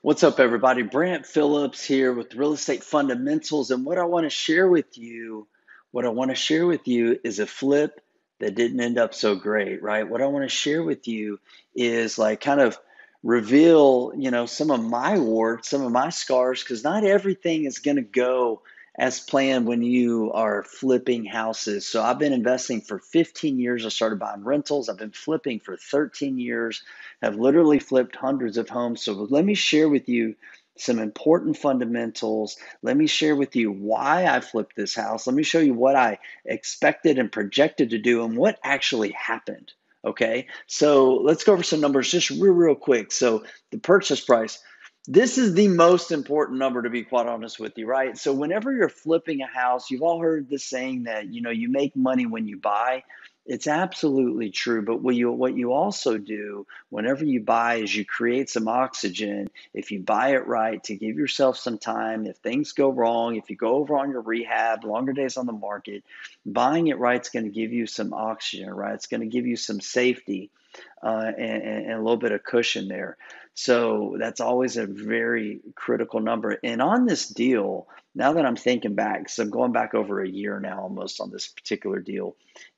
What's up, everybody? Brant Phillips here with Real Estate Fundamentals, and what I want to share with you is a flip that didn't end up so great, right? What I want to share with you is like kind of reveal, some of my warts, some of my scars, because not everything is going to go as planned when you are flipping houses. So I've been investing for 15 years. I started buying rentals. I've been flipping for 13 years. Have literally flipped hundreds of homes. So let me share with you some important fundamentals. Let me share with you why I flipped this house. Let me show you what I expected and projected to do and what actually happened. Okay, so let's go over some numbers just real quick. So the purchase price, this is the most important number, to be quite honest with you, right? So whenever you're flipping a house, you've all heard the saying that, you make money when you buy. It's absolutely true. But what you also do whenever you buy is you create some oxygen. If you buy it right, to give yourself some time, if things go wrong, if you go over on your rehab, longer days on the market, buying it right is going to give you some oxygen, right? It's going to give you some safety and a little bit of cushion there. So that's always a very critical number. And on this deal, now that I'm thinking back, so I'm going back over a year now almost on this particular deal,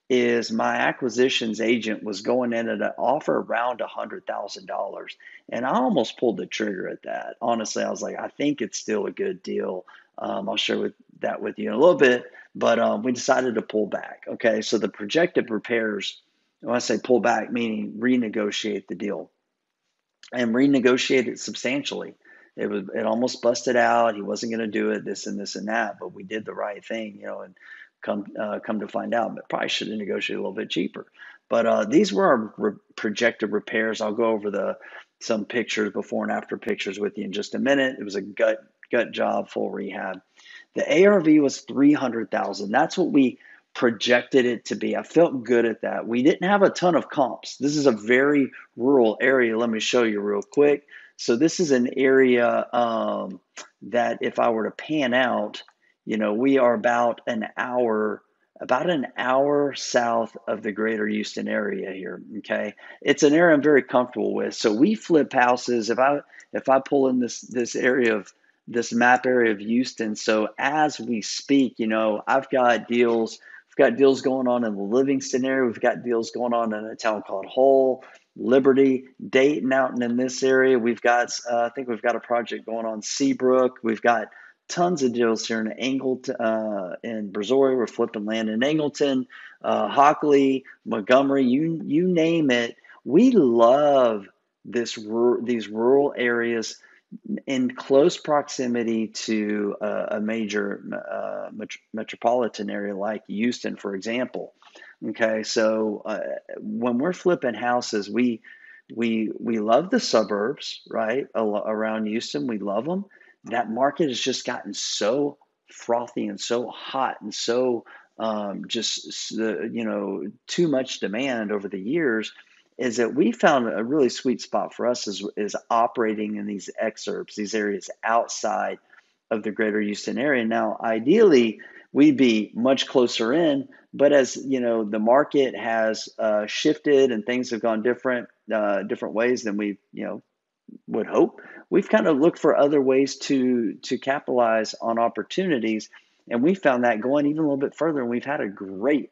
is my acquisitions agent was going in at an offer around $100,000. And I almost pulled the trigger at that. Honestly, I was like, I think it's still a good deal. I'll share that with you in a little bit, but we decided to pull back. Okay, so the projected repairs, when I say pull back, meaning renegotiate the deal and renegotiate it substantially. It almost busted out. He wasn't going to do it, this and this and that, but we did the right thing, and come to find out, but probably should have negotiated a little bit cheaper. But these were our projected repairs. I'll go over some pictures, before and after pictures, with you in just a minute. It was a gut job, full rehab. The ARV was 300,000. That's what we projected it to be. I felt good at that. We didn't have a ton of comps. This is a very rural area. Let me show you real quick. So this is an area that if I were to pan out, we are about an hour south of the greater Houston area here. Okay. It's an area I'm very comfortable with. So we flip houses. If I pull in this area of this map area of Houston. So as we speak, I've got deals. We've got deals going on in the Livingston area. We've got deals going on in a town called Hull, Liberty, Dayton, out in this area. I think we've got a project going on Seabrook. We've got tons of deals here in Angleton, in Brazoria. We're flipping land in Angleton, Hockley, Montgomery, you name it. We love these rural areas in close proximity to a major metropolitan area like Houston, for example. Okay, so when we're flipping houses, we love the suburbs, right, around Houston. We love them. That market has just gotten so frothy and so hot and so too much demand over the years, is that we found a really sweet spot for us is operating in these exurbs, these areas outside of the greater Houston area. Now, ideally, we'd be much closer in, but as the market has shifted and things have gone different ways than we would hope, we've kind of looked for other ways to capitalize on opportunities, and we found that going even a little bit further, and we've had a great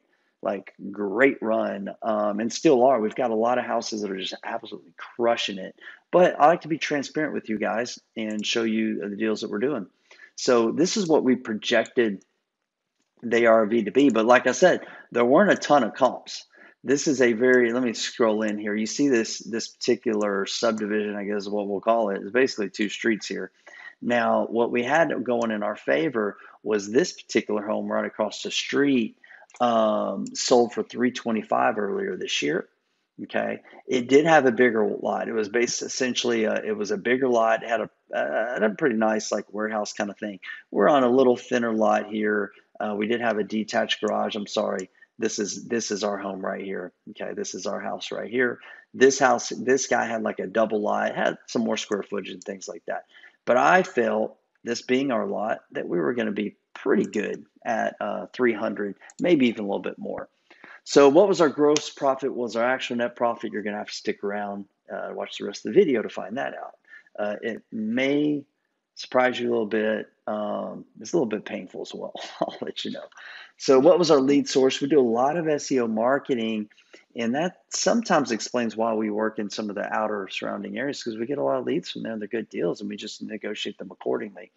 run, and still are. We've got a lot of houses that are just absolutely crushing it. But I like to be transparent with you guys and show you the deals that we're doing. So this is what we projected the ARV to be. But like I said, there weren't a ton of comps. This is let me scroll in here. You see this particular subdivision, I guess is what we'll call it. It's basically two streets here. Now, what we had going in our favor was this particular home right across the street, sold for $325 earlier this year. Okay, it did have a bigger lot. It was essentially it was a bigger lot. It had a pretty nice like warehouse kind of thing. We're on a little thinner lot here. We did have a detached garage. I'm sorry. This is our home right here. Okay, this is our house right here. This guy had like a double lot, had some more square footage and things like that. But I felt, this being our lot, that we were going to be pretty good at 300, maybe even a little bit more. So what was our gross profit? What was our actual net profit? You're going to have to stick around, watch the rest of the video to find that out. It may surprise you a little bit. It's a little bit painful as well. I'll let you know. So, what was our lead source? We do a lot of SEO marketing, and that sometimes explains why we work in some of the outer surrounding areas because we get a lot of leads from there. They're good deals, and we just negotiate them accordingly.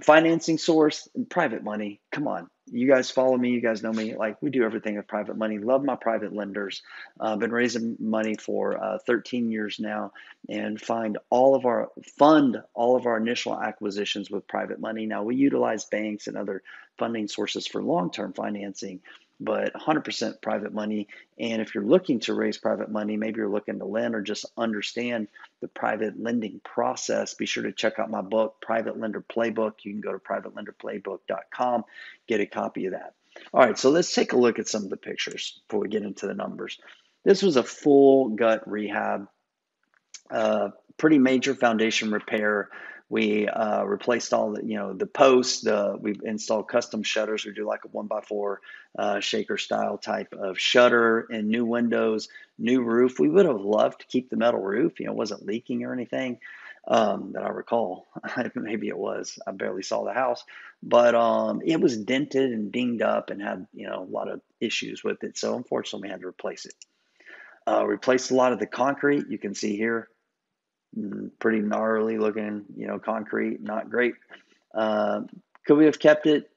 Financing source, private money. Come on. You guys follow me. You guys know me. Like, we do everything with private money. Love my private lenders. Been raising money for 13 years now and fund all of our initial acquisitions with private money. Now, we utilize banks and other funding sources for long-term financing, but 100% private money. And if you're looking to raise private money, maybe you're looking to lend or just understand the private lending process, be sure to check out my book, Private Lender Playbook. You can go to privatelenderplaybook.com, get a copy of that. All right, so let's take a look at some of the pictures before we get into the numbers. This was a full gut rehab, pretty major foundation repair. We replaced all the posts. We've installed custom shutters. We do like a 1x4 shaker style type of shutter and new windows, new roof. We would have loved to keep the metal roof. It wasn't leaking or anything that I recall. Maybe it was. I barely saw the house, but it was dented and dinged up and had a lot of issues with it. So unfortunately, we had to replace it. Replaced a lot of the concrete. You can see here. Pretty gnarly looking, concrete, not great. Could we have kept it?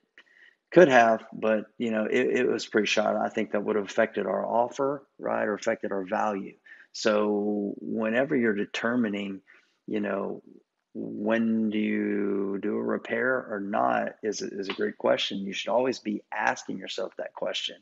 Could have, but it was pretty shot. I think that would have affected our offer, right, or affected our value. So whenever you're determining, when do you do a repair or not is a great question. You should always be asking yourself that question.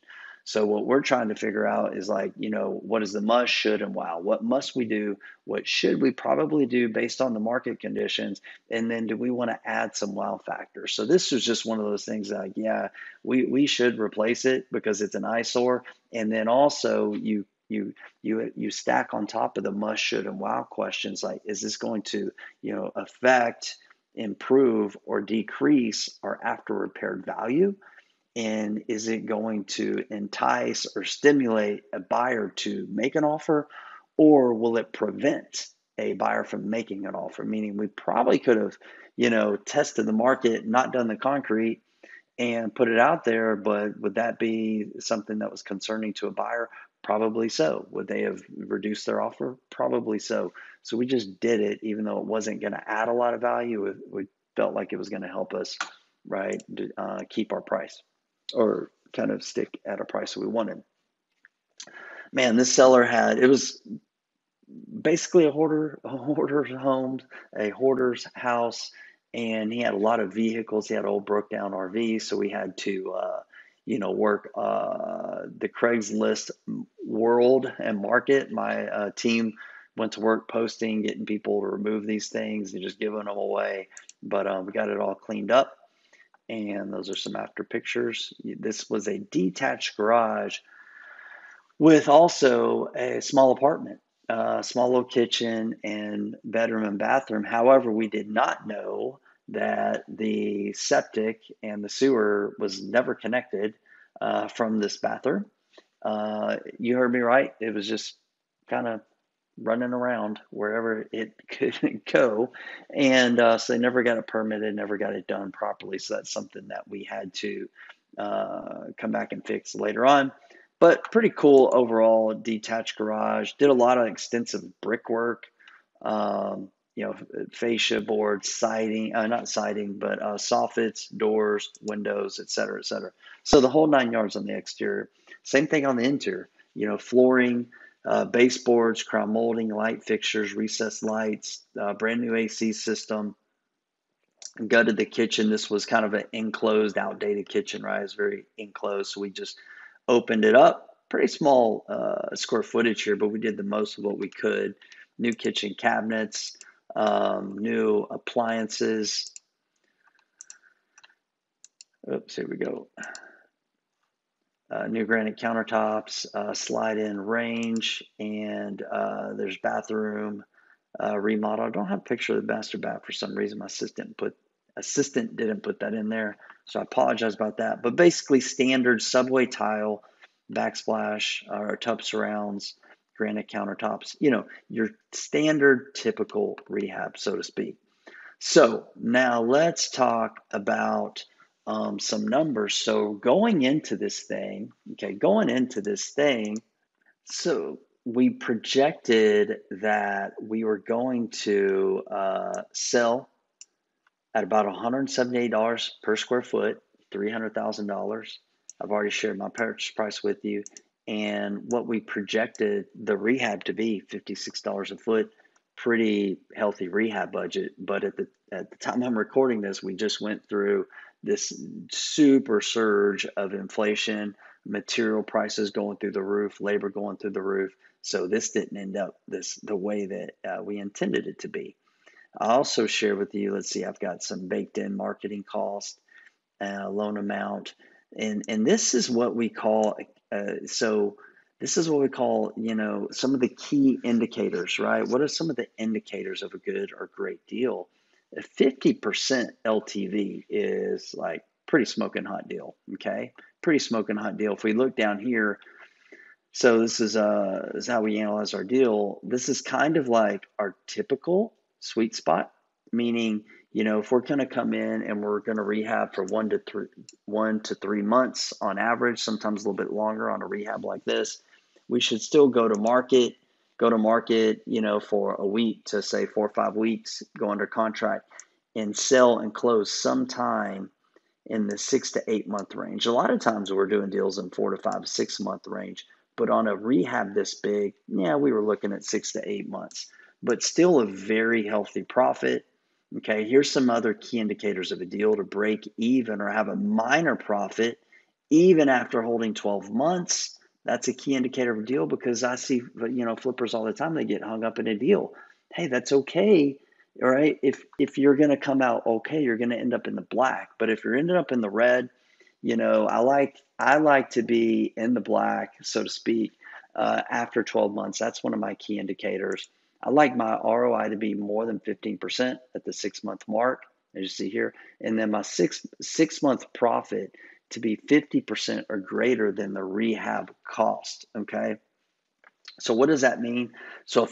So what we're trying to figure out is like, what is the must, should, and wow? What must we do? What should we probably do based on the market conditions? And then do we want to add some wow factor? So this was just one of those things that, yeah, we should replace it because it's an eyesore. And then also you stack on top of the must, should, and wow questions like, is this going to, affect, improve, or decrease our after repaired value? And is it going to entice or stimulate a buyer to make an offer, or will it prevent a buyer from making an offer? Meaning we probably could have, tested the market, not done the concrete and put it out there, but would that be something that was concerning to a buyer? Probably so. Would they have reduced their offer? Probably so. So we just did it, even though it wasn't going to add a lot of value. We felt like it was going to help us, right, keep our price or kind of stick at a price that we wanted. Man, this seller it was basically a hoarder's home, a hoarder's house, and he had a lot of vehicles. He had an old broke down RV, so we had to, work the Craigslist world and market. My team went to work posting, getting people to remove these things and just giving them away. But we got it all cleaned up. And those are some after pictures. This was a detached garage with also a small apartment, small little kitchen and bedroom and bathroom. However, we did not know that the septic and the sewer was never connected from this bathroom. You heard me right. It was just kind of running around wherever it could go. And so they never got it permitted, never got it done properly. So that's something that we had to come back and fix later on. But pretty cool overall detached garage. Did a lot of extensive brickwork, fascia boards, siding, not siding, but soffits, doors, windows, et cetera, et cetera. So the whole 9 yards on the exterior. Same thing on the interior, flooring, baseboards, crown molding, light fixtures, recessed lights, brand new AC system. Gutted the kitchen. This was kind of an enclosed, outdated kitchen, right? It's very enclosed. So we just opened it up. Pretty small square footage here, but we did the most of what we could. New kitchen cabinets, new appliances. Oops, here we go. New granite countertops, slide-in range, and there's bathroom remodel. I don't have a picture of the master bath for some reason. My assistant didn't put that in there, so I apologize about that. But basically, standard subway tile, backsplash, or tub surrounds, granite countertops, you know, your standard typical rehab, so to speak. So now let's talk about some numbers. So going into this thing, okay, going into this thing, so we projected that we were going to sell at about $178 per square foot, $300,000. I've already shared my purchase price with you, and what we projected the rehab to be, $56 a foot, pretty healthy rehab budget. But at the time I'm recording this, we just went through this super surge of inflation, material prices going through the roof, labor going through the roof. So this didn't end up the way that we intended it to be. I also share with you, let's see, I've got some baked in marketing cost, loan amount, and this is what we call, so this is what we call, you know, some of the key indicators, right? What are some of the indicators of a good or great deal? A 50% LTV is like pretty smoking hot deal, okay? Pretty smoking hot deal. If we look down here, so this is how we analyze our deal. This is kind of like our typical sweet spot, meaning, you know, if we're going to come in and we're going to rehab for 1 to 3 months on average, sometimes a little bit longer on a rehab like this, we should still go to market, you know, for a week to say 4 or 5 weeks, go under contract and sell and close sometime in the 6 to 8 month range. A lot of times we're doing deals in 4 to 5, 6 month range, but on a rehab this big, yeah, we were looking at 6 to 8 months, but still a very healthy profit. Okay, here's some other key indicators of a deal: to break even or have a minor profit even after holding 12 months. That's a key indicator of a deal, because I see, you know, flippers all the time, they get hung up in a deal. Hey, that's okay. All right. If you're going to come out okay, you're going to end up in the black. But if you're ending up in the red, you know, I like to be in the black, so to speak, after 12 months. That's one of my key indicators. I like my ROI to be more than 15% at the 6 month mark, as you see here, and then my six month profit to be 50% or greater than the rehab cost. Okay. So what does that mean? So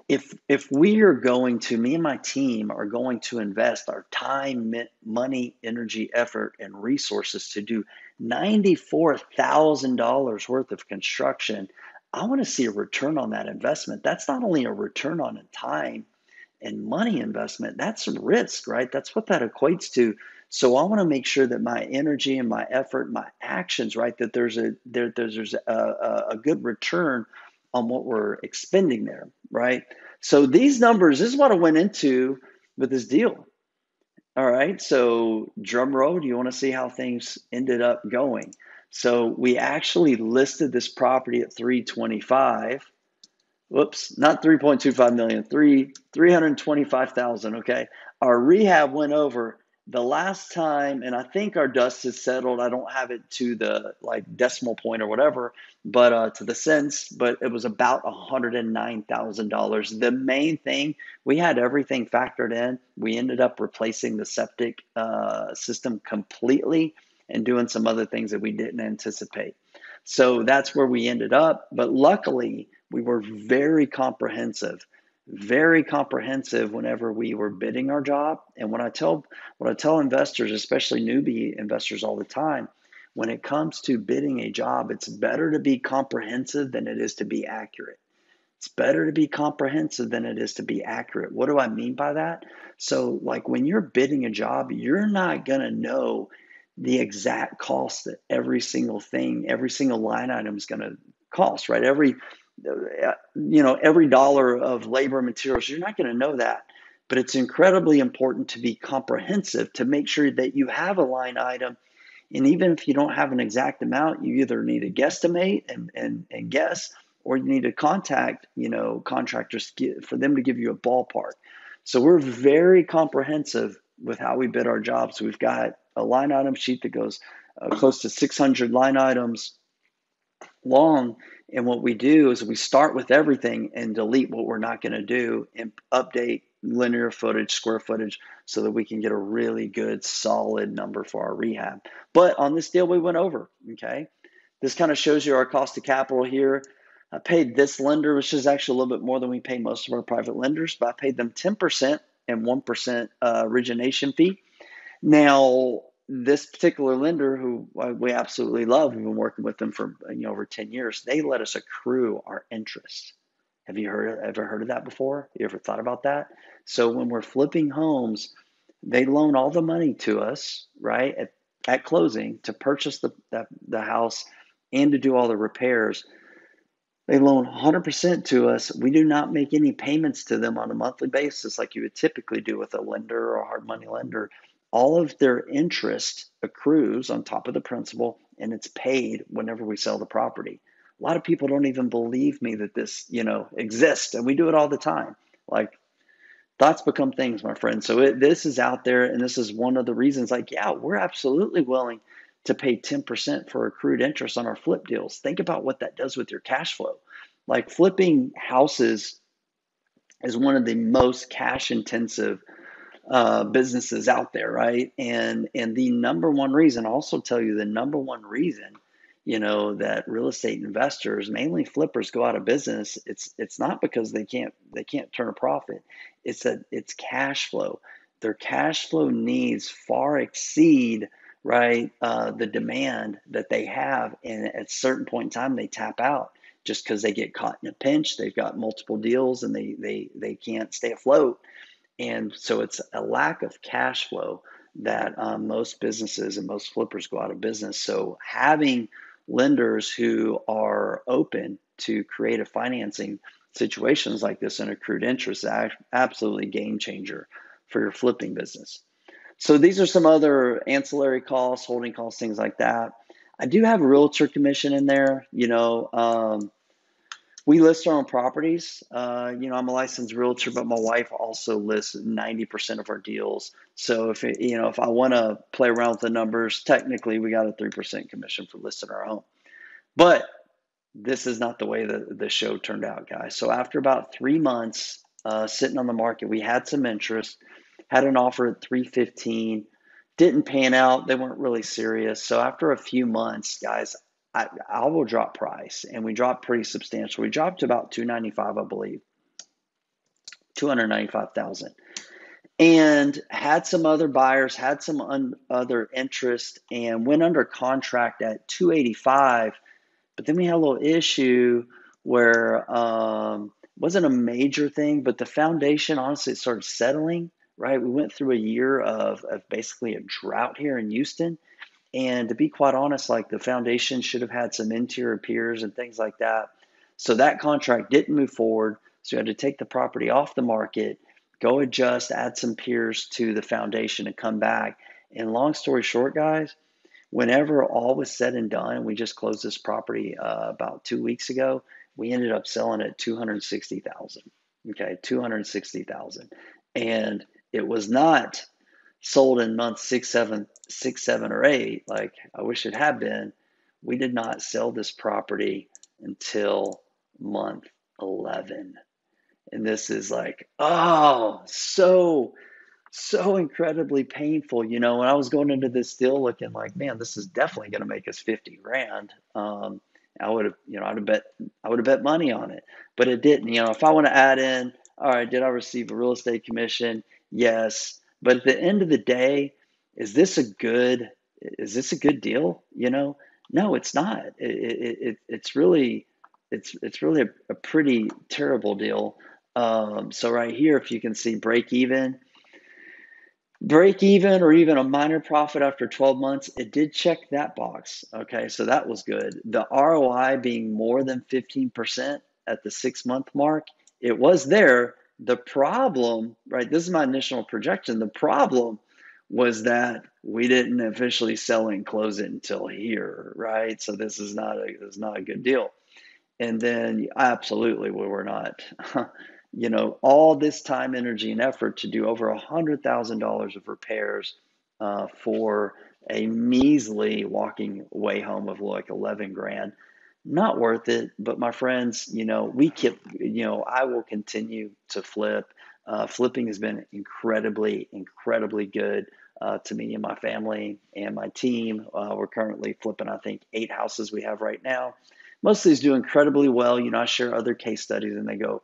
if we are going to, me and my team are going to invest our time, money, energy, effort, and resources to do $94,000 worth of construction, I want to see a return on that investment. That's not only a return on time and money investment, that's risk, right? That's what that equates to. So I want to make sure that my energy and my effort, my actions, right, that there's a good return on what we're expending there, right? So these numbers, this is what I went into with this deal. All right. So drum roll, do you want to see how things ended up going? So we actually listed this property at 325. Whoops, not 3.25 million, 325,000. Okay. Our rehab went over the last time, and I think our dust has settled. I don't have it to the like decimal point or whatever, but to the cents, but it was about $109,000. The main thing, we had everything factored in. We ended up replacing the septic system completely and doing some other things that we didn't anticipate. So that's where we ended up. But luckily, we were very comprehensive whenever we were bidding our job. And what I tell investors, especially newbie investors all the time, when it comes to bidding a job, it's better to be comprehensive than it is to be accurate. It's better to be comprehensive than it is to be accurate. What do I mean by that? So like when you're bidding a job, you're not going to know the exact cost that every single thing, every single line item is going to cost, right? Every dollar of labor and materials, you're not going to know that. But it's incredibly important to be comprehensive, to make sure that you have a line item. And even if you don't have an exact amount, you either need to guesstimate and guess, or you need to contact, contractors for them to give you a ballpark. So we're very comprehensive with how we bid our jobs. We've got a line item sheet that goes close to 600 line items long. And what we do is we start with everything and delete what we're not going to do and update linear footage, square footage, so that we can get a really good, solid number for our rehab. But on this deal, we went over, okay? This kind of shows you our cost of capital here. I paid this lender, which is actually a little bit more than we pay most of our private lenders, but I paid them 10% and 1% origination fee. Now, this particular lender, who we absolutely love, we've been working with them for over 10 years. They let us accrue our interest. Have you ever heard of that before? You ever thought about that? So when we're flipping homes, they loan all the money to us, right, at closing to purchase the house and to do all the repairs. They loan 100% to us. We do not make any payments to them on a monthly basis like you would typically do with a lender or a hard money lender. All of their interest accrues on top of the principal, and it's paid whenever we sell the property. A lot of people don't even believe me that this, exists, and we do it all the time. Like, thoughts become things, my friend. So this is out there, and this is one of the reasons, like, yeah, we're absolutely willing to pay 10% for accrued interest on our flip deals. Think about what that does with your cash flow. Like, flipping houses is one of the most cash intensive businesses out there, right? And the number one reason, I'll also tell you the number one reason, that real estate investors, mainly flippers, go out of business. It's not because they can't turn a profit. It's that it's cash flow. Their cash flow needs far exceed, right, the demand that they have, and at a certain point in time they tap out just because they get caught in a pinch. They've got multiple deals and they can't stay afloat, and so it's a lack of cash flow that most businesses and most flippers go out of business. So having lenders who are open to creative financing situations like this and accrued interest is absolutely game changer for your flipping business. So these are some other ancillary costs, holding costs, things like that. I do have a realtor commission in there. We list our own properties. I'm a licensed realtor, but my wife also lists 90% of our deals. So if I want to play around with the numbers, technically we got a 3% commission for listing our home. But this is not the way the show turned out, guys. So after about 3 months sitting on the market, we had some interest, had an offer at 315, didn't pan out. They weren't really serious. So after a few months, guys, I will drop price, and we dropped pretty substantial. We dropped to about 295, I believe, 295,000, and had some other buyers, had some other interest, and went under contract at 285. But then we had a little issue where wasn't a major thing, but the foundation honestly started settling. Right, we went through a year of basically a drought here in Houston. And to be quite honest, like, the foundation should have had some interior piers and things like that. So that contract didn't move forward. So we had to take the property off the market, go adjust, add some piers to the foundation, and come back. And long story short, guys, whenever all was said and done, we just closed this property about 2 weeks ago. We ended up selling it 260,000. Okay, 260,000, and it was not sold in month six, seven, or eight, like I wish it had been. We did not sell this property until month 11. And this is like, oh, so incredibly painful. When I was going into this deal looking like, man, this is definitely going to make us 50 grand. I would have, I would have bet money on it, but it didn't. If I want to add in, all right, did I receive a real estate commission? Yes. But at the end of the day, is this a good deal? No, it's not. It's really a pretty terrible deal. So right here, if you can see break even, or even a minor profit after 12 months, it did check that box. Okay, so that was good. The ROI being more than 15% at the 6-month mark, it was there. The problem, right, this is my initial projection. The problem was that we didn't officially sell it and close it until here, right? So this is not a good deal. And then absolutely we were not. All this time, energy, and effort to do over $100,000 of repairs for a measly walking away home of like 11 grand. Not worth it. But my friends, we keep, I will continue to flip. Flipping has been incredibly, incredibly good to me and my family and my team. We're currently flipping, I think, 8 houses we have right now. Most of these do incredibly well. I share other case studies and they go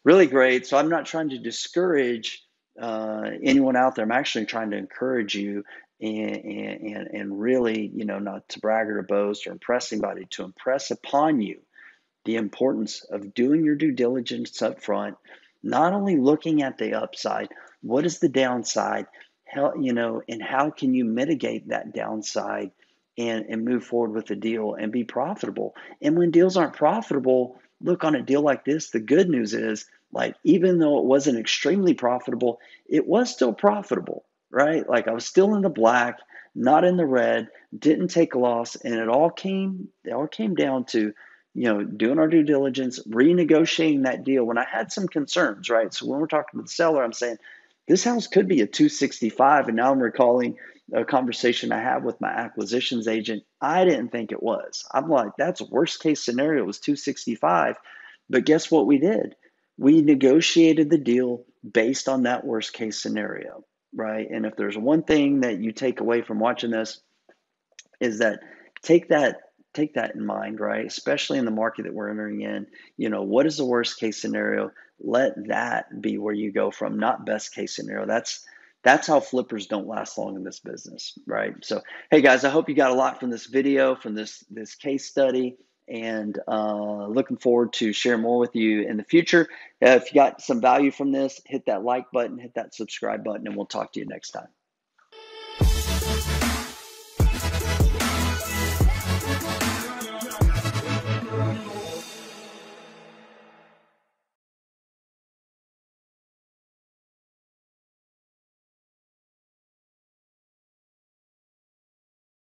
really great. So I'm not trying to discourage anyone out there. I'm actually trying to encourage you and really, not to brag or to boast or impress anybody, to impress upon you the importance of doing your due diligence up front, not only looking at the upside, what is the downside, and how can you mitigate that downside and move forward with the deal and be profitable. And when deals aren't profitable, look, on a deal like this, the good news is, like, even though it wasn't extremely profitable, it was still profitable, right? Like, I was still in the black, not in the red, didn't take a loss, and it all came down to doing our due diligence, renegotiating that deal when I had some concerns, right? So when we're talking to the seller, I'm saying, this house could be a 265. And now I'm recalling a conversation I had with my acquisitions agent. I didn't think it was. I'm like, that's worst case scenario. It was 265. But guess what we did? We negotiated the deal based on that worst case scenario, right? And if there's one thing that you take away from watching this, is that take that take that in mind, right? Especially in the market that we're entering in. What is the worst case scenario? Let that be where you go from, not best case scenario. That's how flippers don't last long in this business, right? So, hey guys, I hope you got a lot from this video, from this case study, and looking forward to share more with you in the future. If you got some value from this, hit that like button, hit that subscribe button, and we'll talk to you next time.